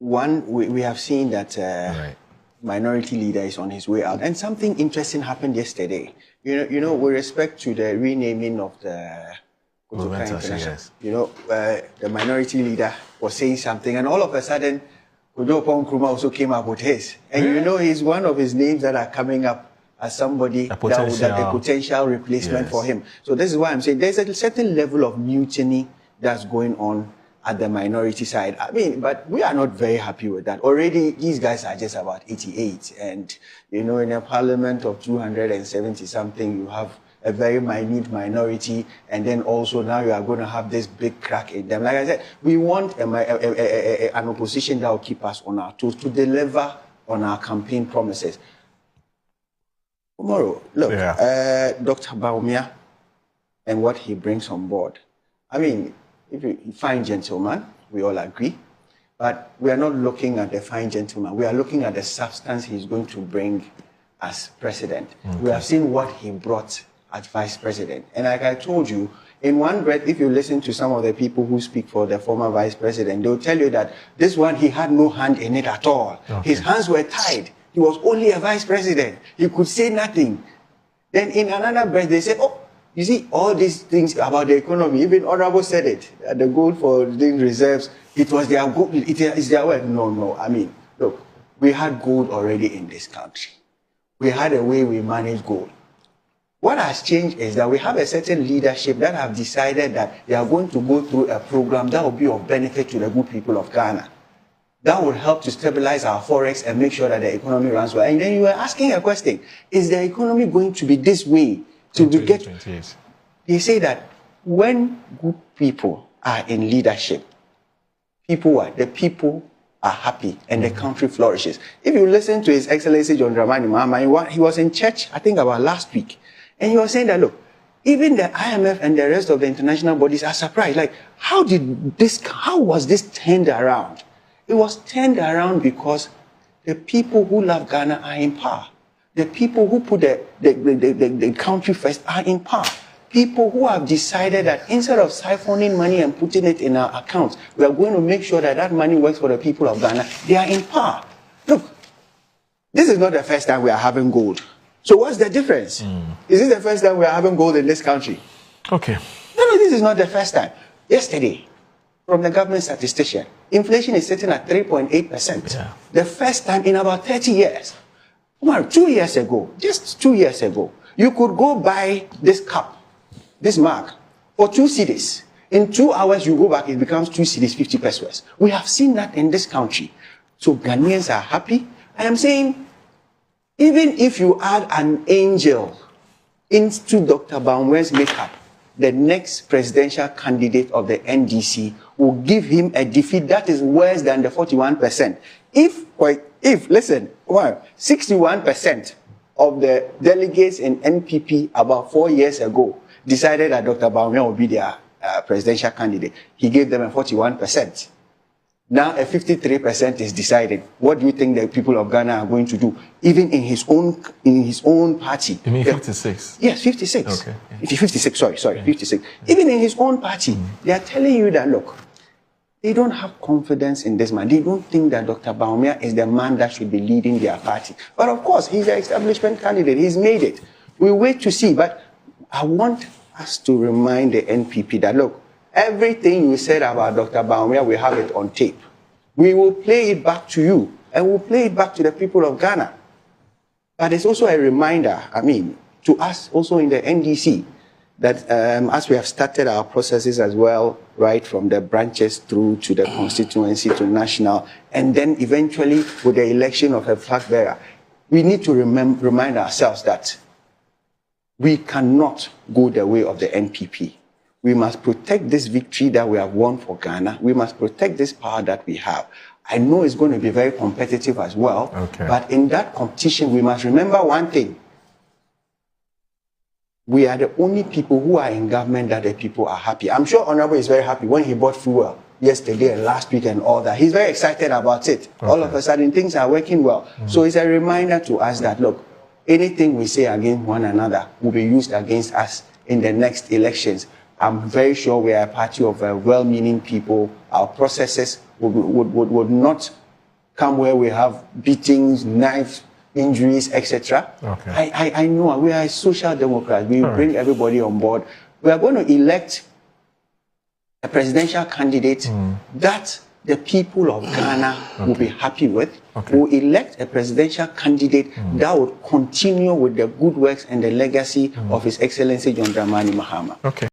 one, we have seen that minority leader is on his way out. And something interesting happened yesterday. You know, with respect to the renaming of the Yes. the minority leader was saying something, and all of a sudden, Oppong Nkrumah also came up with his. And he's one of his names that are coming up as somebody that would have a potential replacement for him. So this is why I'm saying there's a certain level of mutiny that's going on at the minority side. I mean, but we are not very happy with that. Already, these guys are just about 88. And, in a parliament of 270-something, you have a very minute minority, and then also now you are going to have this big crack in them. Like I said, we want an opposition that will keep us on our toes to deliver on our campaign promises. Tomorrow, look, Dr. Bawumia and what he brings on board. I mean, if you fine gentleman, we all agree, but we are not looking at the fine gentleman. We are looking at the substance he's going to bring as president. We have seen what he brought as vice president. And like I told you, in one breath, if you listen to some of the people who speak for the former vice president, they'll tell you that this one, he had no hand in it at all. His hands were tied. He was only a vice president. He could say nothing. Then in another breath, they say, oh, you see, all these things about the economy, even Honorable said it, the goal for the reserves, it was their goal, it is their way. No. I mean, look, we had gold already in this country. We had a way we manage gold. What has changed is that we have a certain leadership that have decided that they are going to go through a program that will be of benefit to the good people of Ghana. That will help to stabilize our forex and make sure that the economy runs well. And then you were asking a question, is the economy going to be this way? So we get, they say that when good people are in leadership, the people are happy and the country flourishes. If you listen to His Excellency John Dramani Mahama, he was in church, I think about last week, and he was saying that, look, even the IMF and the rest of the international bodies are surprised. Like, how was this turned around? It was turned around because the people who love Ghana are in power. The people who put the country first are in power. People who have decided that instead of siphoning money and putting it in our accounts, we are going to make sure that that money works for the people of Ghana. They are in power. Look, this is not the first time we are having gold. So what's the difference? Is this the first time we are having gold in this country? Okay. No, this is not the first time. Yesterday, from the government statistician, inflation is sitting at 3.8%. Yeah. The first time in about 30 years. Well, 2 years ago, just 2 years ago, you could go buy this cup, this mug, for 2 cedis. In 2 hours, you go back, it becomes 2 cedis, 50 pesos. We have seen that in this country. So Ghanaians are happy. I am saying, even if you add an angel into Dr. Bawumia's makeup, the next presidential candidate of the NDC will give him a defeat that is worse than the 41%. Listen, 61% of the delegates in NPP about 4 years ago decided that Dr. Bawumia would be their presidential candidate. He gave them a 41%. Now a 53% is deciding. What do you think the people of Ghana are going to do? Even in his own party. You mean 56? Yes, 56. Okay. 56, sorry, 56. Even in his own party, they are telling you that, look, they don't have confidence in this man. They don't think that Dr. Bawumia is the man that should be leading their party. But of course, he's an establishment candidate. He's made it. We'll wait to see. But I want us to remind the NPP that, look, everything you said about Dr. Bawumia, we have it on tape. We will play it back to you, and we'll play it back to the people of Ghana. But it's also a reminder, to us also in the NDC, that as we have started our processes as well, right from the branches through to the constituency to national, and then eventually with the election of a flag bearer, we need to remind ourselves that we cannot go the way of the NPP. We must protect this victory that we have won for Ghana. We must protect this power that we have. I know it's going to be very competitive as well, but in that competition, we must remember one thing. We are the only people who are in government that the people are happy. I'm sure Honorable is very happy when he bought fuel yesterday and last week and all that. He's very excited about it. All of a sudden, things are working well. So it's a reminder to us that, look, anything we say against one another will be used against us in the next elections. I'm very sure we are a party of well-meaning people. Our processes would not come where we have beatings, knife injuries, etc. Okay. I know we are a social democrat. We All bring right. everybody on board. We are going to elect a presidential candidate that the people of Ghana will be happy with. Okay. We'll elect a presidential candidate that will continue with the good works and the legacy of His Excellency John Dramani Mahama. Okay.